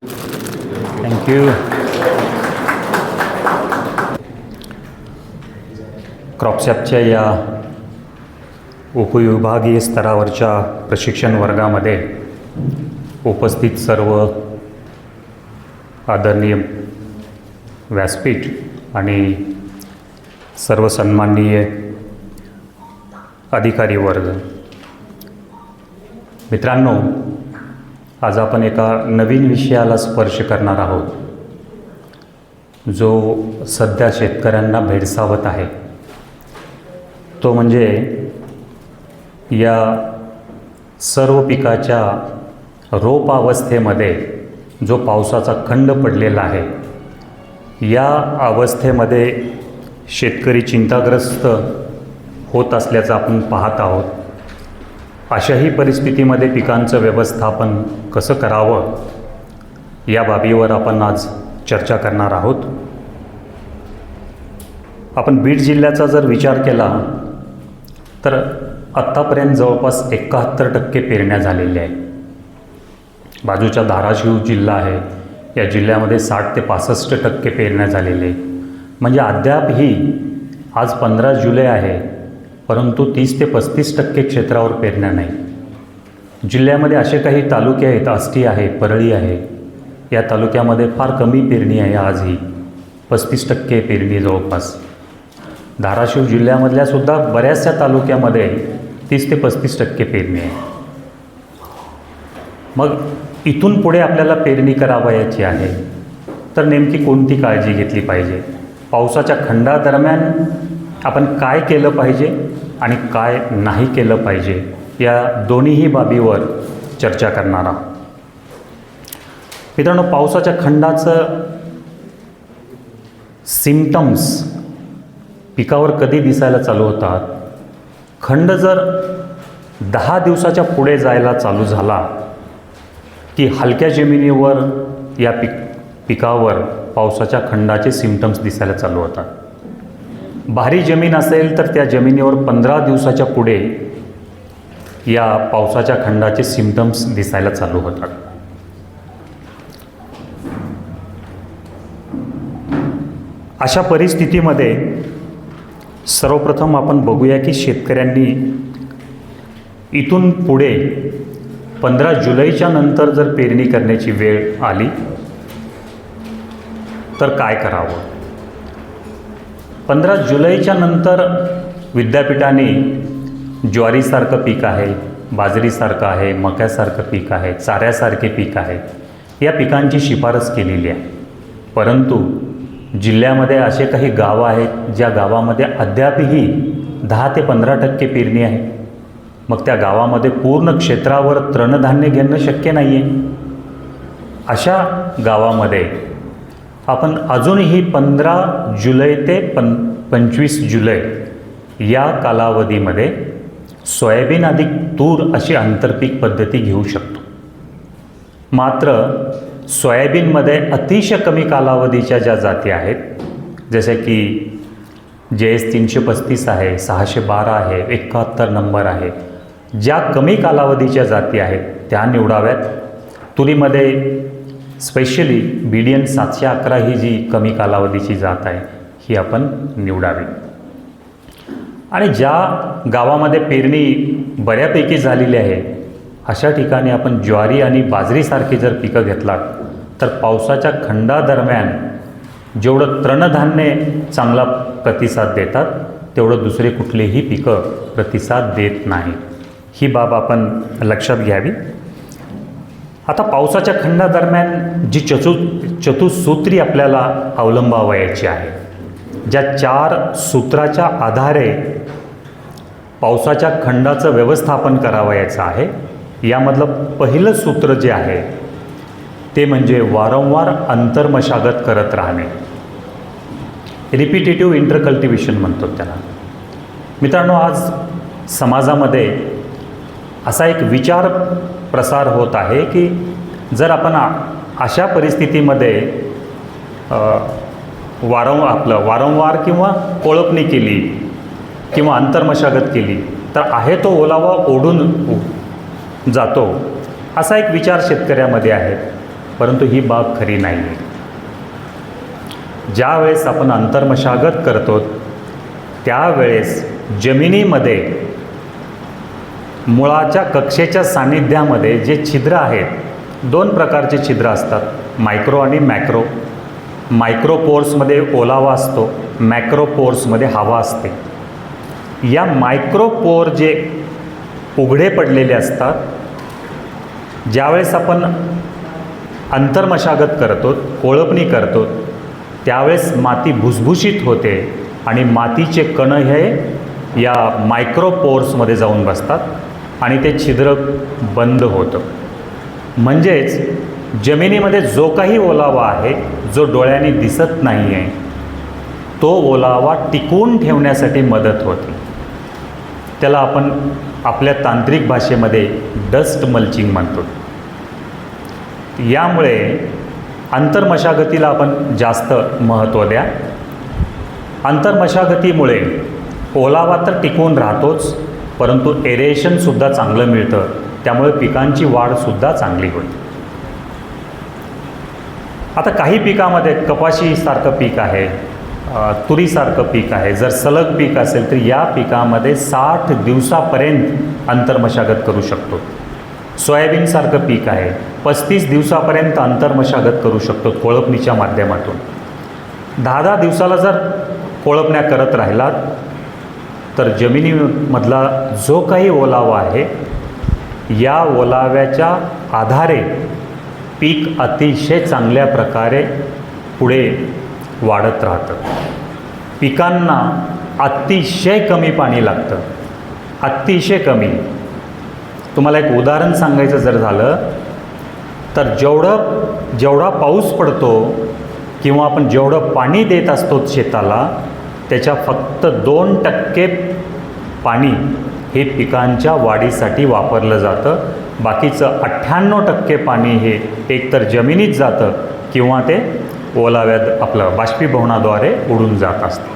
Thank you. क्रॉपसॅपच्या या उपविभागीय स्तरावरच्या प्रशिक्षण वर्गामध्ये उपस्थित सर्व आदरणीय व्यासपीठ आणि सर्व सन्माननीय अधिकारी वर्ग, मित्रांनो, आज आपण एका नवीन विषयाला स्पर्श करणार आहोत, जो सध्या शेतकऱ्यांना भेडसावत आहे. तो म्हणजे या सर्व पिकाच्या रोपावस्थेमध्ये जो पावसाचा खंड पडलेला आहे, या अवस्थेमध्ये शेतकरी चिंताग्रस्त होत असल्याचं आपण पाहत आहोत. अशाही परिस्थितीमध्ये पिकांचं व्यवस्थापन कसं करावं या बाबीवर आपण आज चर्चा करणार आहोत. आपण बीड जिल्ह्याचा जर विचार केला तर आत्तापर्यंत जवळपास 71% पेरण्या झालेल्या आहेत. बाजूचा धाराशिव जिल्हा आहे, या जिल्ह्यामध्ये 60 ते 65% पेरण्या झालेल्या आहेत. म्हणजे अद्यापही आज 15 जुलै आहे, परंतु 30 ते 35% क्षेत्रावर पेरण्या नाही. जिल्ह्यामध्ये असे काही तालुके आहेत, आष्टी आहे, परळी आहे, या तालुक्यामध्ये फार कमी पेरणी आहे. आजही 35% पेरणी जवळपास. धाराशिव जिल्ह्यामधल्या सुद्धा बऱ्याचशा तालुक्यामध्ये 30 ते 35% पेरणी आहे. मग इथून पुढे आपल्याला पेरणी करावयाची आहे, तर नेमकी कोणती काळजी घेतली पाहिजे? पावसाच्या खंडादरम्यान आपण काय केलं पाहिजे आणि काय नाही केलं पाहिजे, या दोन्हीही बाबीवर चर्चा करणार आहोत. मित्रांनो, पावसाच्या खंडाचं सिम्पटम्स पिकावर कधी दिसायला चालू होतात? खंड जर 10 दिवसाच्या पुढे जायला चालू झाला की हलक्या जमिनीवर या पिकावर पावसाच्या खंडाचे सिम्पटम्स दिसायला चालू होतात. भारी जमीन असेल तर त्या जमिनीवर 15 दिवसाच्या पुढे या पावसाच्या खंडाचे सिम्पटम्स दिसायला चालू होतात. अशा परिस्थितीमध्ये सर्वप्रथम आपण बघूया की शेतकऱ्यांनी इथून पुढे 15 जुलैच्या नंतर जर पेरणी करण्याची वेळ आली तर काय करावं. 15 जुलैच्या नंतर विद्यापीठाने ज्वारीसारखं पीक आहे, बाजरीसारखं आहे, मक्यासारखं पीक आहे, चाऱ्यासारखे पीक आहे, या पिकांची शिफारस केलेली आहे. परंतु जिल्ह्यामध्ये असे काही गावं आहेत ज्या गावामध्ये अद्यापही 10 ते 15% पेरणी आहे. मग त्या गावामध्ये पूर्ण क्षेत्रावर तृणधान्य घेणं शक्य नाही आहे. अशा गावामध्ये आपण अजूनही 15 जुलै ते 25 जुलै या कालावधीमध्ये सोयाबीन अधिक तूर अशी आंतरपीक पद्धती घेऊ शकतो. मात्र सोयाबीनमध्ये अतिशय कमी कालावधीच्या ज्या जाती आहेत, जसे की JS 335 आहे, 612 आहे, 71 नंबर आहे, ज्या कमी कालावधीच्या जाती आहेत त्या निवडाव्यात. तुरीमध्ये स्पेशली BDN 711 ही जी कमी कालावधीची जात आहे ही आपण निवडावी. आणि ज्या गावामध्ये पेरणी बऱ्यापैकी झालेली आहे अशा ठिकाणी आपण ज्वारी आणि बाजरीसारखी जर पिकं घेतलात तर पावसाच्या खंडादरम्यान जेवढं तृणधान्य चांगला प्रतिसाद देतात तेवढं दुसरे कुठलेही पिकं प्रतिसाद देत नाही. ही बाब आपण लक्षात घ्यावी. आता पावसाच्या खंडादरम्यान जी चतुसूत्री आपल्याला अवलंबावयाची आहे, ज्या 4 सूत्राच्या आधारे पावसाच्या खंडाचं व्यवस्थापन करावयाचं आहे, यामधलं पहिलं सूत्र जे आहे ते म्हणजे वारंवार अंतर्मशागत करत राहणे. रिपिटेटिव्ह इंटरकल्टिव्हेशन म्हणतो त्याला. मित्रांनो, आज समाजामध्ये असा एक विचार प्रसार होत आहे की जर आपण अशा परिस्थितीमध्ये वारंवार किंवा कोळपणी केली किंवा अंतर्मशागत केली तर आहे तो ओलावा ओढून जातो, असा एक विचार शेतकऱ्यामध्ये आहे. परंतु ही बाब खरी नाही आहे. ज्या वेळेस आपण अंतर्मशागत करतो त्यावेळेस जमिनीमध्ये मुळाच्या कक्षेच्या सान्निध्यामध्ये जे छिद्र आहेत, 2 प्रकारचे छिद्र असतात, मायक्रो आणि मॅक्रो. मायक्रो पोर्समध्ये ओलावा असतो, मॅक्रो पोर्समध्ये हवा असते. या मायक्रो पोर जे उघडे पडलेले असतात, ज्यावेळेस आपण अंतर्मशागत करतो, कोळपणी करतो, त्यावेळेस माती भुसभुशीत होते आणि मातीचे कण हे या मायक्रो पोर्समध्ये जाऊन बसतात आणि ते छिद्र बंद होतं. म्हणजेच जमिनीमध्ये जो काही ओलावा आहे, जो डोळ्यांनी दिसत नाही आहे, तो ओलावा टिकवून ठेवण्यासाठी मदत होते. त्याला आपण आपल्या तांत्रिक भाषेमध्ये डस्ट मल्चिंग म्हणतो. यामुळे अंतर्मशागतीला आपण जास्त महत्त्व द्या. अंतर्मशागतीमुळे ओलावा तर टिकून राहतोच, परंतु एरेशनसुद्धा चांगलं मिळतं. त्यामुळे पिकांची वाढसुद्धा चांगली होते. आता काही पिकामध्ये कपाशीसारखं पीक आहे, तुरीसारखं पीक आहे. जर सलग पीक असेल तर या पिकामध्ये 60 दिवसापर्यंत अंतर्मशागत करू शकतो. सोयाबीनसारखं पीक आहे, 35 दिवसापर्यंत अंतर्मशागत करू शकतो कोळपणीच्या माध्यमातून. 10-10 दिवसाला जर कोळपण्या करत राहिलात तर जमिनीमधला जो काही ओलावा आहे, या ओलाव्याच्या आधारे पीक अतिशय चांगल्या प्रकारे पुढे वाढत राहतं. पिकांना अतिशय कमी पाणी लागतं, अतिशय कमी. तुम्हाला एक उदाहरण सांगायचं जर झालं तर जेवढा पाऊस पडतो किंवा आपण जेवढं पाणी देत असतो शेताला, त्याच्या फक्त 2% पाणी हे पिकांच्या वाढीसाठी वापरलं जातं. बाकीचं 98% पाणी हे एकतर जमिनीत जातं किंवा ते ओलाव्यात आपलं बाष्पीभवनाद्वारे उडून जात असतं.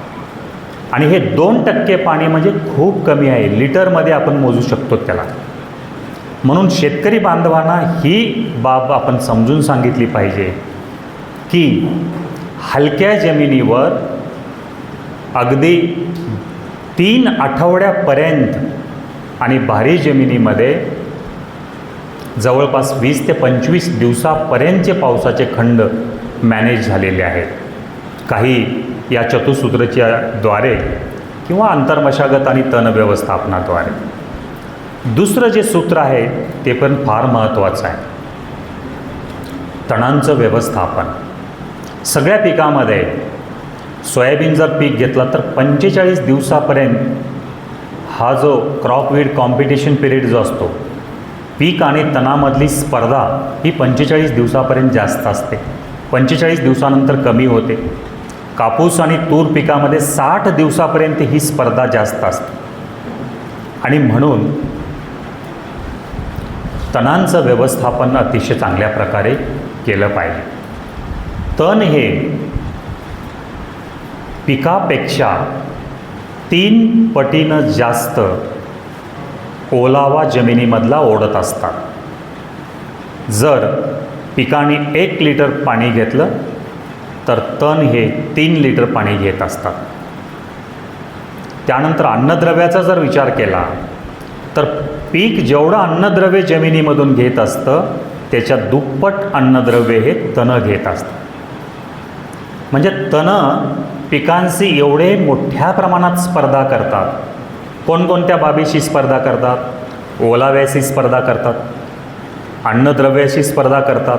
आणि हे 2% पाणी म्हणजे खूप कमी आहे, लिटरमध्ये आपण मोजू शकतो त्याला. म्हणून शेतकरी बांधवांना ही बाब आपण समजून सांगितली पाहिजे की हलक्या जमिनीवर अगदी 3 आठवड्यापर्यंत आणि भारी जमिनीमध्ये जवळपास 20 ते 25 दिवसापर्यंतचे पावसाचे खंड मॅनेज झालेले आहेत. काही या चतुसूत्रच्या द्वारे किंवा अंतर्मशागत आणि तण व्यवस्थापनाद्वारे. दुसरं जे सूत्र आहे ते पण फार महत्त्वाचं आहे, तणांचं व्यवस्थापन. सगळ्या पिकामध्ये सोयाबीन जर पीक घेतला तर 45 दिवसापर्यंत हा जो क्रॉप वीड कॉम्पिटिशन पिरियड जो असतो, पीक आणि तणामधली स्पर्धा ही 45 दिवसापर्यंत जास्त असते, 45 दिवसानंतर कमी होते. कापूस आणि तूर पिकामध्ये 60 दिवसापर्यंत ही स्पर्धा जास्त असते. आणि म्हणून तणांचं व्यवस्थापन अतिशय चांगल्या प्रकारे केलं पाहिजे. तण हे पिकापेक्षा 3 पटीनं जास्त ओलावा जमिनीमधला ओढत असतात. जर पिकाने 1 लिटर पाणी घेतलं तर तण हे 3 लिटर पाणी घेत असतात. त्यानंतर अन्नद्रव्याचा जर विचार केला तर पीक जेवढं अन्नद्रव्य जमिनीमधून घेत असतं त्याच्या दुप्पट अन्नद्रव्य हे तण घेत असतात. म्हणजे तण पिकांशी एवढे मोठ्या प्रमाणात स्पर्धा करतात. कोणकोणत्या बाबीशी स्पर्धा करतात? ओलाव्याशी स्पर्धा करतात, अन्नद्रव्याशी स्पर्धा करतात,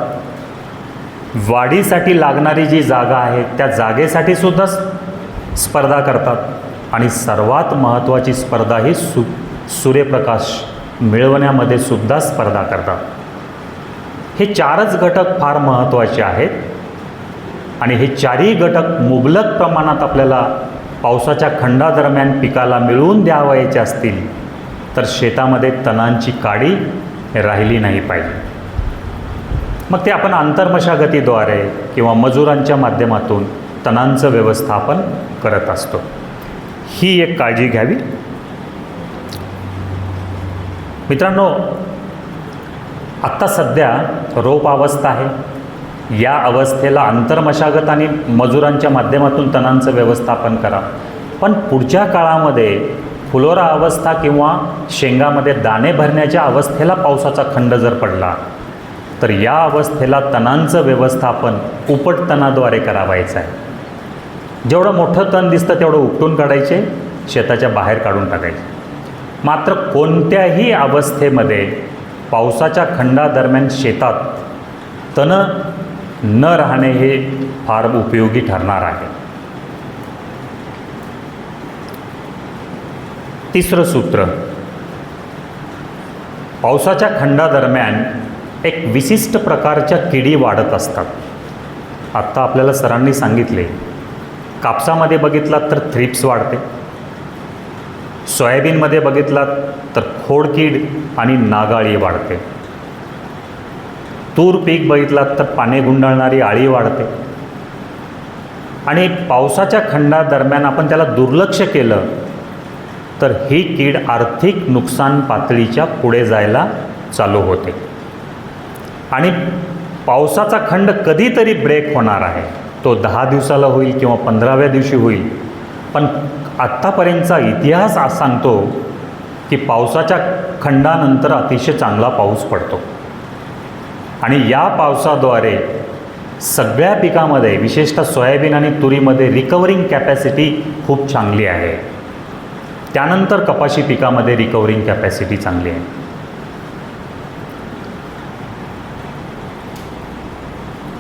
वाढीसाठी लागणारी जी जागा आहे त्या जागेसाठी सुद्धा स्पर्धा करतात आणि सर्वात महत्त्वाची स्पर्धा ही सूर्यप्रकाश मिळवण्यामध्ये सुद्धा स्पर्धा करतात. हे 4च घटक फार महत्त्वाचे आहेत आणि हे 4ही घटक मुबलक प्रमाणात आपल्याला पावसाच्या खंडादरम्यान पिकाला मिळवून द्यावयाचे असतील तर शेतामध्ये तणांची काडी राहिली नाही पाहिजे. मग ते आपण अंतर्मशागतीद्वारे किंवा मजुरांच्या माध्यमातून तणांचं व्यवस्थापन करत असतो. ही एक काळजी घ्यावी. मित्रांनो, आत्ता सध्या रोप अवस्था आहे, या अवस्थेला अंतर्मशागत आणि मजुरांच्या माध्यमातून तणांचं व्यवस्थापन करा. पण पुढच्या काळामध्ये फुलोरा अवस्था किंवा शेंगामध्ये दाणे भरण्याच्या अवस्थेला पावसाचा खंड जर पडला तर या अवस्थेला तणांचं व्यवस्थापन उपटतणाद्वारे करावायचं आहे. जेवढं मोठं तण दिसतं तेवढं उपटून काढायचे, शेताच्या बाहेर काढून टाकायचे. मात्र कोणत्याही अवस्थेमध्ये पावसाच्या खंडादरम्यान शेतात तणं न राहणे हे फार उपयोगी ठरणार आहे. तिसरं सूत्र, पावसाच्या खंडादरम्यान एक विशिष्ट प्रकारच्या किडी वाढत असतात. आत्ता आपल्याला सरांनी सांगितले, कापसामध्ये बघितलात तर थ्रिप्स वाढते, सोयाबीनमध्ये बघितलात तर खोडकीड आणि नागाळी वाढते, तूर पीक बघितलात तर पाने गुंडाळणारी आळी वाढते. आणि पावसाच्या खंडादरम्यान आपण त्याला दुर्लक्ष केलं तर ही कीड आर्थिक नुकसान पातळीच्या पुढे जायला चालू होते. आणि पावसाचा खंड कधीतरी ब्रेक होणार आहे, तो 10 दिवसाला होईल किंवा 15व्या दिवशी होईल. पण आत्तापर्यंतचा इतिहास सांगतो की पावसाच्या खंडानंतर अतिशय चांगला पाऊस पडतो. आणि या पावसाद्वारे सगळ्या पिकामध्ये, विशेषतः सोयाबीन आणि तुरीमध्ये रिकव्हरिंग कॅपॅसिटी खूप चांगली आहे. त्यानंतर कपाशी पिकामध्ये रिकव्हरिंग कॅपॅसिटी चांगली आहे.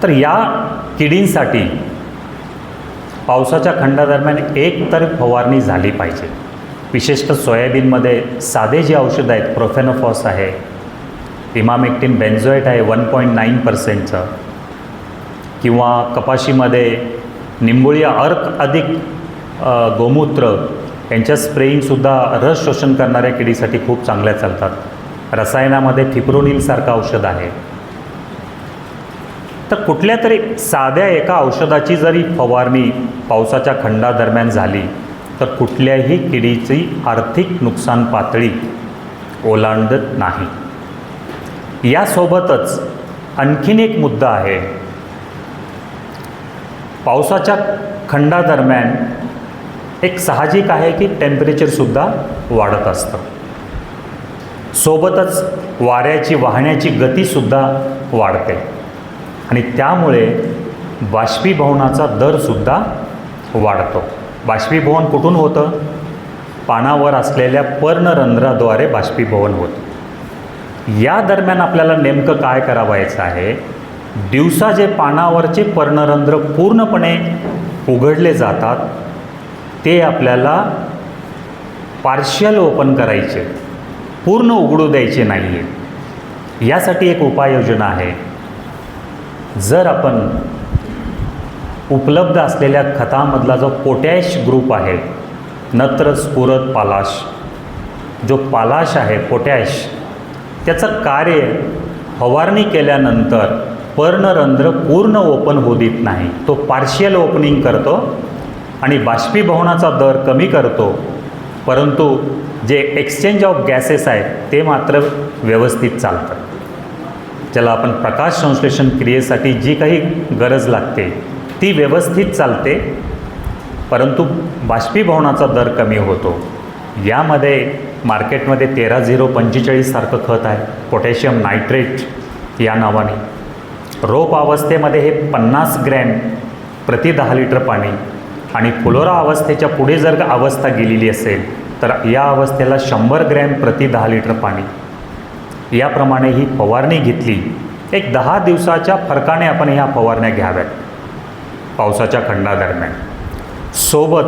तर या किडींसाठी पावसाच्या खंडादरम्यान एक तर फवारणी झाली पाहिजे. विशेषतः सोयाबीनमध्ये साधे जे औषध आहेत, प्रोफेनोफॉस आहे, इमामेक्टिन बेन्झोएट आहे 1.9%चं, किंवा कपाशीमध्ये निंबोळिया अर्क अधिक गोमूत्र यांच्या स्प्रेईंगसुद्धा रस शोषण करणाऱ्या किडीसाठी खूप चांगल्या चालतात. रसायनामध्ये फिप्रोनिलसारखं औषध आहे. तर कुठल्या तरी साध्या एका औषधाची जरी फवारणी पावसाच्या खंडादरम्यान झाली तर कुठल्याही किडीची आर्थिक नुकसान पातळी ओलांडत नाही. यासोबतच आणखीन एक मुद्दा आहे. पावसाच्या खंडादरम्यान एक साहजिक आहे की टेम्परेचरसुद्धा वाढत असतं. सोबतच वाऱ्याची वाहण्याची गतीसुद्धा वाढते आणि त्यामुळे बाष्पीभवनाचा दरसुद्धा वाढतो. बाष्पीभवन कुठून होतं? पानावर असलेल्या पर्णरंध्राद्वारे बाष्पीभवन होतं. या दरम्यान आपल्याला नेमकं काय करावायचं आहे? दिवसा जे पानावरचे पर्णरंध्र पूर्णपणे उघडले जातात ते आपल्याला पार्शियल ओपन करायचे, पूर्ण उघडू द्यायचे नाही आहे. यासाठी एक उपाययोजना आहे. जर आपण उपलब्ध असलेल्या खतामधला जो पोटॅश ग्रुप आहे, नत्र, स्फुरद, पालाश, जो पालाश आहे पोटॅश, त्याचं कार्य फवारणी केल्यानंतर पर्णरंध्र पूर्ण ओपन होऊ देत नाही, तो पार्शियल ओपनिंग करतो आणि बाष्पीभवनाचा दर कमी करतो. परंतु जे एक्सचेंज ऑफ गॅसेस आहेत ते मात्र व्यवस्थित चालतं. ज्याला आपण प्रकाश संश्लेषण क्रियेसाठी जी काही गरज लागते ती व्यवस्थित चालते, परंतु बाष्पीभवनाचा दर कमी होतो. यामध्ये मार्केटमध्ये 13-0-45 सारखं खत आहे, पोटॅशियम नायट्रेट या नावाने. रोप अवस्थेमध्ये हे 50 ग्रॅम प्रति 10 लिटर पाणी, आणि फुलोरा अवस्थेच्या पुढे जर अवस्था गेलेली असेल तर या अवस्थेला 100 ग्रॅम प्रति 10 लिटर पाणी. याप्रमाणे ही फवारणी घेतली. एक 10 दिवसाच्या फरकाने आपण ह्या फवारण्या घ्याव्यात पावसाच्या खंडादरम्यान. सोबत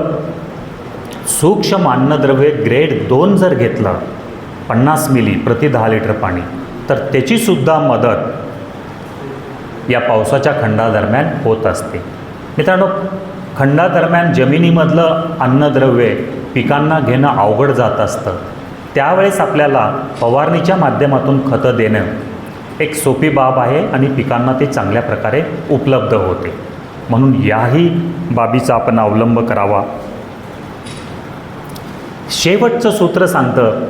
सूक्ष्म अन्नद्रव्य ग्रेड 2 जर घेतलं 50 मिली प्रति 10 लिटर पाणी तर त्याचीसुद्धा मदत या पावसाच्या खंडादरम्यान होत असते. मित्रांनो, खंडादरम्यान जमिनीमधलं अन्नद्रव्य पिकांना घेणं अवघड जात असतं. त्यावेळेस आपल्याला फवारणीच्या माध्यमातून खतं देणं एक सोपी बाब आहे आणि पिकांना ते चांगल्या प्रकारे उपलब्ध होते. म्हणून याही बाबीचा आपण अवलंब करावा. शेवटचं सूत्र सांगतं,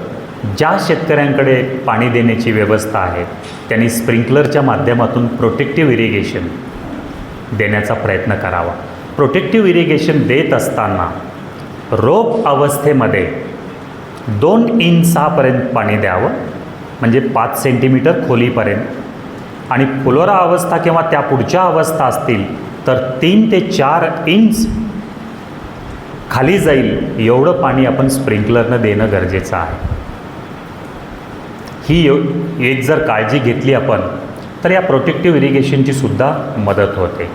ज्या शेतकऱ्यांकडे पाणी देण्याची व्यवस्था आहे त्यांनी स्प्रिंकलरच्या माध्यमातून प्रोटेक्टिव्ह इरिगेशन देण्याचा प्रयत्न करावा. प्रोटेक्टिव्ह इरिगेशन देत असताना रोप अवस्थेमध्ये 2 इंचापर्यंत पाणी द्यावं, म्हणजे 5 सेंटीमीटर खोलीपर्यंत, आणि फुलोरा अवस्था किंवा त्या पुढच्या अवस्था असतील तर 3 ते 4 इंच खाली जाईल एवढं पाणी आपण स्प्रिंकलरनं देणं गरजेचं आहे. ही एक जर काळजी घेतली आपण तर या प्रोटेक्टिव्ह इरिगेशनची सुद्धा मदत होते.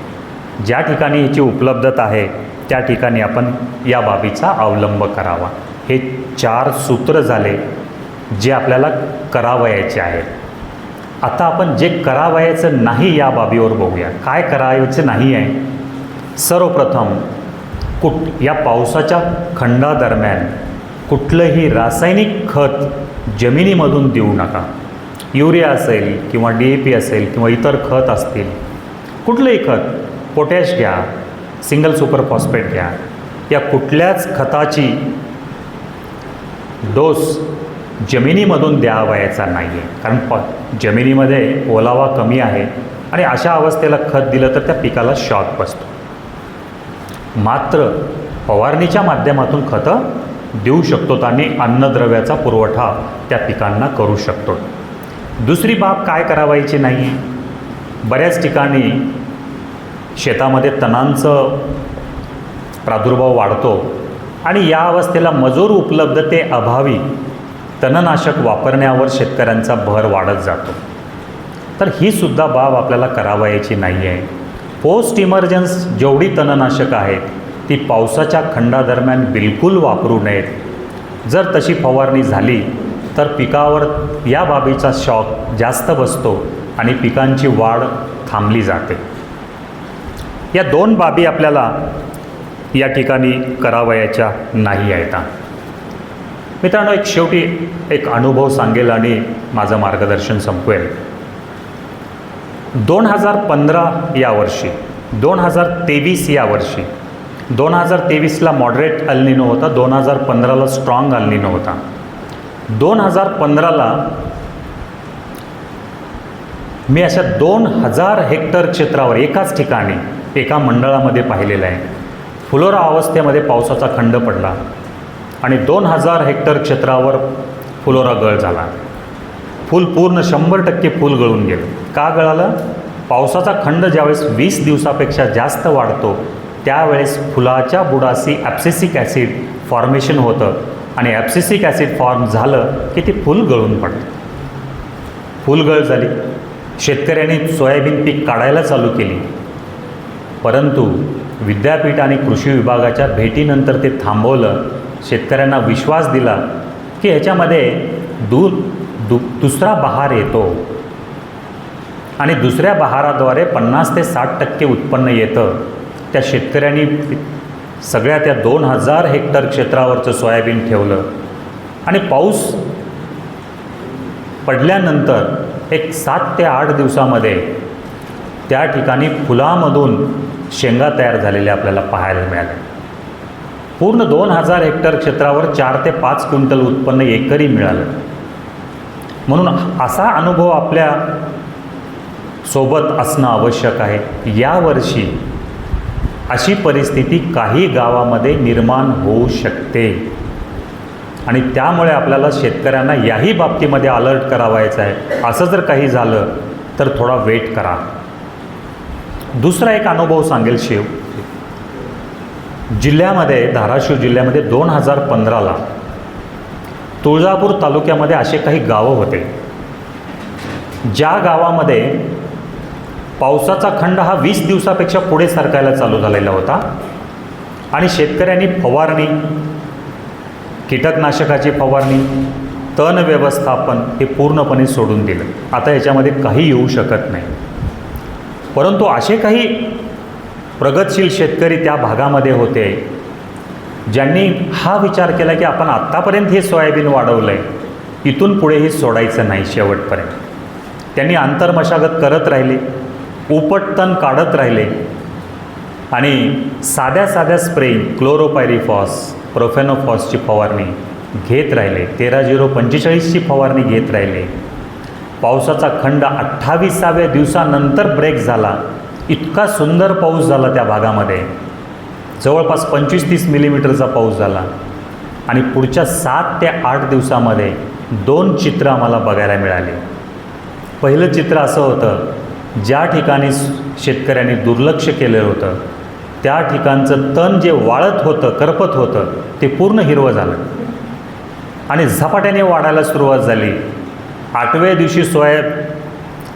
ज्या ठिकाणी याची उपलब्धता आहे त्या ठिकाणी आपण या बाबीचा अवलंब करावा. हे 4 सूत्र झाले जे आपल्याला करावयाचे आहेत. आता आपण जे करावयाचं नाही या बाबीवर बघूया. काय करायचं नाही आहे? सर्वप्रथम या पावसाच्या खंडादरम्यान कुठलंही रासायनिक खत जमिनीमधून देऊ नका. युरिया असेल किंवा DAP असेल किंवा इतर खत असतील, कुठलंही खत, पोटॅश घ्या, सिंगल सुपर फॉस्फेट घ्या, या कुठल्याच खताची डोस जमिनीमधून द्यावयाचा नाही आहे. कारण जमिनीमध्ये ओलावा कमी आहे आणि अशा अवस्थेला खत दिलं तर त्या पिकाला शॉक बसतो. मात्र फवारणीच्या माध्यमातून खतं देऊ शकतो आणि अन्नद्रव्याचा पुरवठा त्या पिकांना करू शकतो. दुसरी बाब काय करावायची नाही. बऱ्याच ठिकाणी शेतामध्ये तणांचं प्रादुर्भाव वाढतो आणि या अवस्थेला मजूर उपलब्धतेअभावी तणनाशक वापरण्यावर शेतकऱ्यांचा भर वाढत जातो. तर ही सुद्धा बाब आपल्याला करावयाची नाही आहे. पोस्ट इमर्जन्स जेवढी तणनाशक आहेत ती पावसाच्या खंडादरम्यान बिलकुल वापरू नयेत. जर तशी फवारणी झाली तर पिकावर या बाबीचा शॉक जास्त बसतो आणि पिकांची वाढ थांबली जाते. या 2 बाबी आपल्याला या ठिकाणी करावयाच्या नाही आहेत. मित्रांनो, शेवटी एक अनुभव सांगेल आणि माझं मार्गदर्शन संपवेल. 2015 या वर्षी, 2023 या वर्षी, 2023ला मॉडरेट अल्निनो होता, 2015ला स्ट्रॉंग अल्निनो होता. 2015ला मी अशा 2000 हेक्टर क्षेत्रावर एकाच ठिकाणी एका मंडळामध्ये पाहिलेलं आहे. फुलोरा अवस्थेमध्ये पावसाचा खंड पडला आणि 2000 हेक्टर क्षेत्रावर फुलोरा गळ झाला. फूल पूर्ण 100% फूल गळून गेलं. का गळालं? पावसाचा खंड ज्यावेळेस 20 दिवसापेक्षा जास्त वाढतो त्यावेळेस फुलाच्या बुडाशी ॲब्सिसिक ॲसिड फॉर्मेशन होतं आणि ॲब्सिसिक ॲसिड फॉर्म झालं की ते फूल गळून पडतं. फूलगळ झाली. शेतकऱ्यांनी सोयाबीन पीक काढायला चालू केली, परंतु विद्यापीठ आणि कृषी विभागाच्या भेटीनंतर ते थांबवलं. शेतकऱ्यांना विश्वास दिला की ह्याच्यामध्ये दुसरा बहार येतो आणि दुसऱ्या बहाराद्वारे 50 ते 60% उत्पन्न येतं. त्या शेतकऱ्यांनी सगळ्या त्या 2000 हेक्टर क्षेत्रावरचं सोयाबीन ठेवलं आणि पाऊस पडल्यानंतर एक 7 ते 8 दिवसामध्ये त्या ठिकाणी फुलामधून शेंगा तयार झालेल्या आपल्याला पाहायला मिळाल्या. पूर्ण 2000 हेक्टर क्षेत्रावर 4 ते 5 क्विंटल उत्पन्न एकरी मिळालं. म्हणून असा अनुभव आपल्या सोबत असणं आवश्यक आहे. यावर्षी अशी परिस्थिती काही गावामध्ये निर्माण होऊ शकते आणि त्यामुळे आपल्याला शेतकऱ्यांना याही बाबतीमध्ये अलर्ट करावायचं आहे. असं जर काही झालं तर थोडा वेट करा. दुसरा एक अनुभव सांगेल शिव. जिल्ह्यामध्ये, धाराशिव जिल्ह्यामध्ये 2015ला तुळजापूर तालुक्यामध्ये असे काही गावं होते ज्या गावामध्ये पावसाचा खंड हा 20 दिवसापेक्षा पुढे सरकायला चालू झालेला होता आणि शेतकऱ्यांनी फवारणी, कीटकनाशकाची फवारणी, तण व्यवस्थापन हे पूर्णपणे सोडून दिलं. आता याच्यामध्ये काही येऊ शकत नाही. परंतु असे काही प्रगतशील शेतकरी त्या भागामध्ये होते ज्यांनी हा विचार केला की आपण आत्तापर्यंत हे सोयाबीन वाढवलं आहे, इथून पुढेही सोडायचं नाही शेवटपर्यंत. त्यांनी आंतरमशागत करत राहिले, उपटतण काढत राहिले आणि साध्या साध्या स्प्रेइंग, क्लोरोपायरिफॉस, प्रोफेनोफॉसची फवारणी घेत राहिले, 13-0-45ची फवारणी घेत राहिले. पावसाचा खंड 28व्या दिवसानंतर ब्रेक झाला इतका सुंदर पाऊस झाला त्या भागामध्ये, जवळपास 25-30 मिलीमीटरचा पाऊस झाला आणि पुढच्या 7 ते 8 दिवसामध्ये 2 चित्र आम्हाला बघायला मिळाली. पहिलं चित्र असं होतं, ज्या ठिकाणी शेतकऱ्यांनी दुर्लक्ष केलं होतं त्या ठिकाणचं तण जे वाळत होतं, करपत होतं, ते पूर्ण हिरवं झालं आणि झपाट्याने वाढायला सुरुवात झाली. 8व्या दिवशी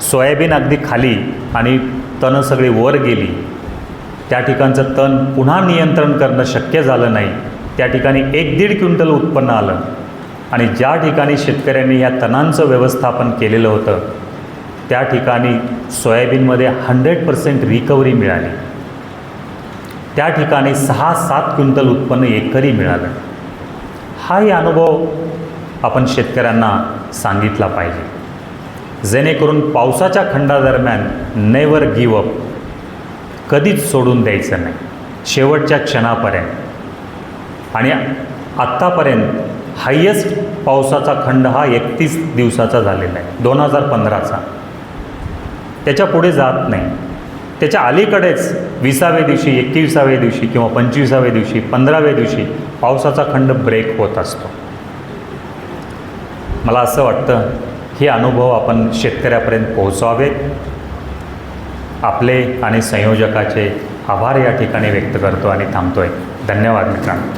सोयाबीन अगदी खाली आणि तणं सगळी वर गेली. त्या ठिकाणचं तण पुन्हा नियंत्रण करणं शक्य झालं नाही. त्या ठिकाणी 1-1.5 क्विंटल उत्पन्न आलं आणि ज्या ठिकाणी शेतकऱ्यांनी या तणांचं व्यवस्थापन केलेलं होतं त्या ठिकाणी सोयाबीनमध्ये 100% रिकव्हरी मिळाली. त्या ठिकाणी 6-7 क्विंटल उत्पन्न एकरी मिळालं. हाही अनुभव आपण शेतकऱ्यांना सांगितला पाहिजे, जेणेकरून पावसाच्या खंडादरम्यान नेवर गिव्ह अप, कधीच सोडून द्यायचं नाही शेवटच्या क्षणापर्यंत. आणि आत्तापर्यंत हायेस्ट पावसाचा खंड हा 31 दिवसाचा झालेला आहे, 2015चा. त्याच्या पुढे जात नाही. त्याच्या अलीकडेच 20व्या दिवशी, 21व्या दिवशी किंवा 25व्या दिवशी, 15व्या दिवशी पावसाचा खंड ब्रेक होत असतो. मला असं वाटतं हे अनुभव आपण शेतकऱ्यापर्यंत पोहोचवावेत. आपले आणि संयोजकाचे आभार या ठिकाणी व्यक्त करतो आणि थांबतोय. धन्यवाद मित्रांनो.